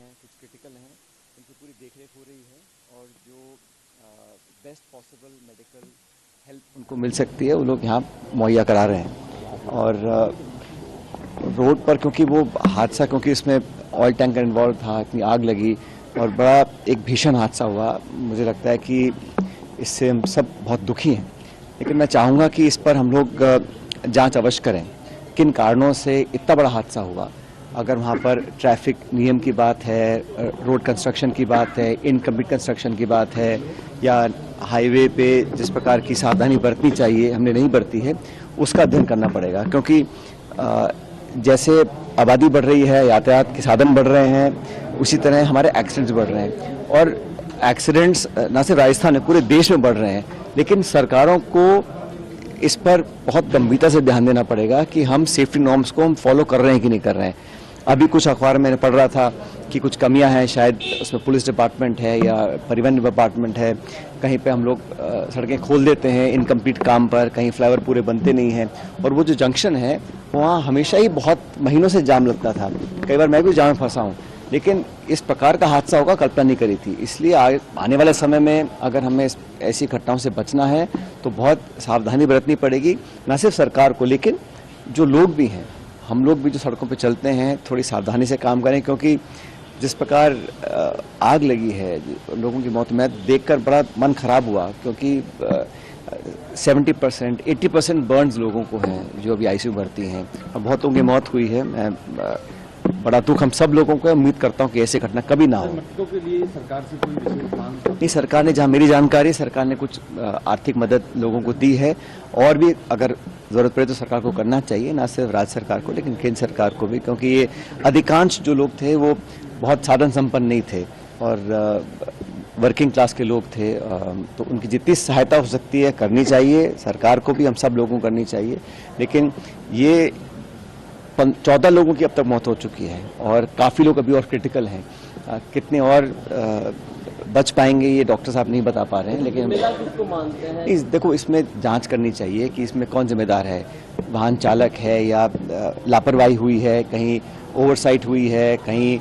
हैं, कुछ क्रिटिकल हैं, उनकी पूरी देखरेख हो रही है और जो बेस्ट पॉसिबल मेडिकल हेल्प उनको मिल सकती है वो लोग यहाँ मुहैया करा रहे हैं। और रोड पर क्योंकि वो हादसा, क्योंकि इसमें ऑयल टैंकर इन्वॉल्व था, इतनी आग लगी और बड़ा एक भीषण हादसा हुआ, मुझे लगता है कि इससे हम सब बहुत दुखी हैं। लेकिन मैं चाहूँगा कि इस पर हम लोग जांच अवश्य करें, किन कारणों से इतना बड़ा हादसा हुआ। अगर वहाँ पर ट्रैफिक नियम की बात है, रोड कंस्ट्रक्शन की बात है, इनकम्प्लीट कंस्ट्रक्शन की बात है, या हाईवे पे जिस प्रकार की सावधानी बरतनी चाहिए हमने नहीं बरती है, उसका अध्ययन करना पड़ेगा। क्योंकि जैसे आबादी बढ़ रही है, यातायात के साधन बढ़ रहे हैं, उसी तरह हमारे एक्सीडेंट्स बढ़ रहे हैं। और एक्सीडेंट्स न सिर्फ राजस्थान में, पूरे देश में बढ़ रहे हैं। लेकिन सरकारों को इस पर बहुत गंभीरता से ध्यान देना पड़ेगा कि हम सेफ्टी नॉर्म्स को हम फॉलो कर रहे हैं कि नहीं कर रहे हैं। अभी कुछ अखबार में मैंने पढ़ रहा था कि कुछ कमियां हैं, शायद उसमें पुलिस डिपार्टमेंट है या परिवहन डिपार्टमेंट है, कहीं पे हम लोग सड़कें खोल देते हैं इनकम्प्लीट काम पर, कहीं फ्लाईओवर पूरे बनते नहीं हैं। और वो जो जंक्शन है वहाँ हमेशा ही बहुत महीनों से जाम लगता था, कई बार मैं भी जाम में फंसा हूँ। लेकिन इस प्रकार का हादसा होगा कल्पना नहीं करी थी। इसलिए आने वाले समय में अगर हमें ऐसी घटनाओं से बचना है तो बहुत सावधानी बरतनी पड़ेगी, न सिर्फ सरकार को लेकिन जो लोग भी हैं, हम लोग भी जो सड़कों पे चलते हैं थोड़ी सावधानी से काम करें। क्योंकि जिस प्रकार आग लगी है, लोगों की मौत, मैं देखकर बड़ा मन खराब हुआ। क्योंकि 70% 80% बर्न्स लोगों को हैं जो अभी आईसीयू भर्ती हैं और बहुतों की मौत हुई है। मैं बड़ा दुख हम सब लोगों को, उम्मीद करता हूं कि ऐसी घटना कभी ना हो। मृतकों के लिए सरकार से कोई विशेष मांग नहीं, सरकार ने, जहां मेरी जानकारी, सरकार ने कुछ आर्थिक मदद लोगों को दी है और भी अगर जरूरत पड़े तो सरकार को करना चाहिए, ना सिर्फ राज्य सरकार को लेकिन केंद्र सरकार को भी। क्योंकि ये अधिकांश जो लोग थे वो बहुत साधन संपन्न नहीं थे और वर्किंग क्लास के लोग थे, तो उनकी जितनी सहायता हो सकती है करनी चाहिए, सरकार को भी, हम सब लोगों को करनी चाहिए। लेकिन ये 14 लोगों की अब तक मौत हो चुकी है और काफ़ी लोग अभी और क्रिटिकल हैं। कितने और बच पाएंगे ये डॉक्टर साहब नहीं बता पा रहे हैं। लेकिन किसको मानते हैं? देखो, इसमें जांच करनी चाहिए कि इसमें कौन जिम्मेदार है, वाहन चालक है या लापरवाही हुई है, कहीं ओवरसाइट हुई है, कहीं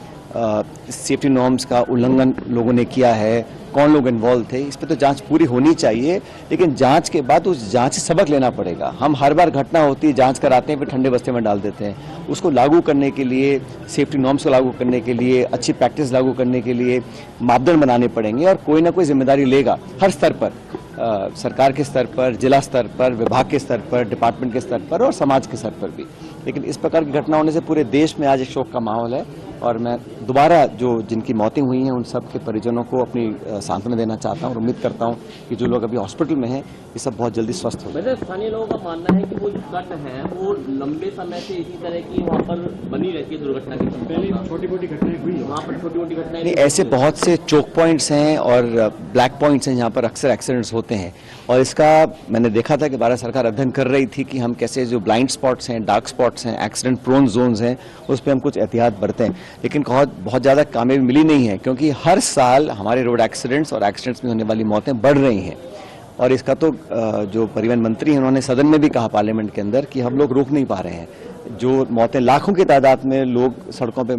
सेफ्टी नॉर्म्स का उल्लंघन लोगों ने किया है, कौन लोग इन्वॉल्व थे, इस पर तो जांच पूरी होनी चाहिए। लेकिन जांच के बाद उस जांच से सबक लेना पड़ेगा। हम हर बार घटना होती है, जांच कराते हैं, फिर ठंडे बस्ते में डाल देते हैं। उसको लागू करने के लिए, सेफ्टी नॉर्म्स को लागू करने के लिए, अच्छी प्रैक्टिस लागू करने के लिए मापदंड बनाने पड़ेंगे और कोई ना कोई जिम्मेदारी लेगा हर स्तर पर, सरकार के स्तर पर, जिला स्तर पर, विभाग के स्तर पर, डिपार्टमेंट के स्तर पर और समाज के स्तर पर भी। लेकिन इस प्रकार की घटना होने से पूरे देश में आज एक शोक का माहौल है और मैं दोबारा जो जिनकी मौतें हुई हैं उन सब के परिजनों को अपनी सांत्वना देना चाहता हूं और उम्मीद करता हूं कि जो लोग अभी हॉस्पिटल में हैं ये सब बहुत जल्दी स्वस्थ हो जाए। स्थानीय लोगों का मानना है कि वो जो कट है वो लंबे समय से इसी तरह की वहाँ पर बनी रहती है, दुर्घटना की छोटी-छोटी घटनाएं हुई है वहाँ पर, छोटी-छोटी घटनाएं नहीं, ऐसे बहुत से चोक पॉइंट्स हैं और ब्लैक पॉइंट्स हैं जहाँ पर अक्सर एक्सीडेंट्स होते हैं। और इसका मैंने देखा था कि भारत सरकार अध्ययन कर रही थी कि हम कैसे जो ब्लाइंड स्पॉट्स हैं, डार्क स्पॉट्स हैं, एक्सीडेंट प्रोन जोन्स हैं, उस पर हम कुछ एहतियात बरतें। लेकिन बहुत ज़्यादा कामयाबी मिली नहीं है क्योंकि हर साल हमारे रोड एक्सीडेंट्स और एक्सीडेंट्स में होने वाली मौतें बढ़ रही हैं। और इसका तो जो परिवहन मंत्री हैं उन्होंने सदन में भी कहा पार्लियामेंट के अंदर कि हम लोग रोक नहीं पा रहे हैं। जो मौतें, लाखों की तादाद में लोग सड़कों पे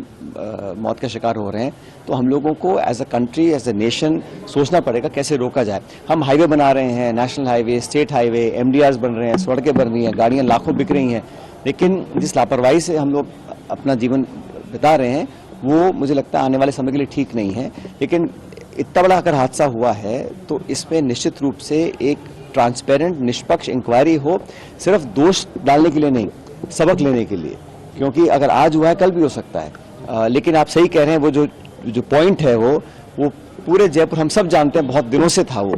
मौत का शिकार हो रहे हैं, तो हम लोगों को as a country, as a nation सोचना पड़ेगा कैसे रोका जाए। हम हाईवे बना रहे हैं, national highway, state highway, MDRs बन रहे हैं, सड़कें बन रही हैं, गाड़ियाँ लाखों बिक रही हैं। लेकिन जिस लापरवाही से हम लोग अपना जीवन बिता रहे हैं वो मुझे लगता है आने वाले समय के लिए ठीक नहीं है। लेकिन इतना बड़ा अगर हादसा हुआ है तो इसमें निश्चित रूप से एक ट्रांसपेरेंट, निष्पक्ष इंक्वायरी हो, सिर्फ दोष डालने के लिए नहीं, सबक लेने के लिए। क्योंकि अगर आज हुआ है कल भी हो सकता है। लेकिन आप सही कह रहे हैं, वो जो पॉइंट है वो पूरे जयपुर हम सब जानते हैं बहुत दिनों से था वो,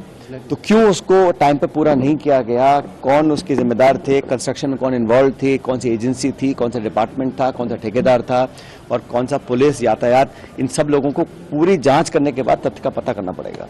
तो क्यों उसको टाइम पे पूरा नहीं किया गया, कौन उसके जिम्मेदार थे, कंस्ट्रक्शन में कौन इन्वॉल्व थे, कौन सी एजेंसी थी, कौन सा डिपार्टमेंट था, कौन सा ठेकेदार था और कौन सा पुलिस, यातायात, इन सब लोगों को पूरी जांच करने के बाद तथ्य का पता करना पड़ेगा।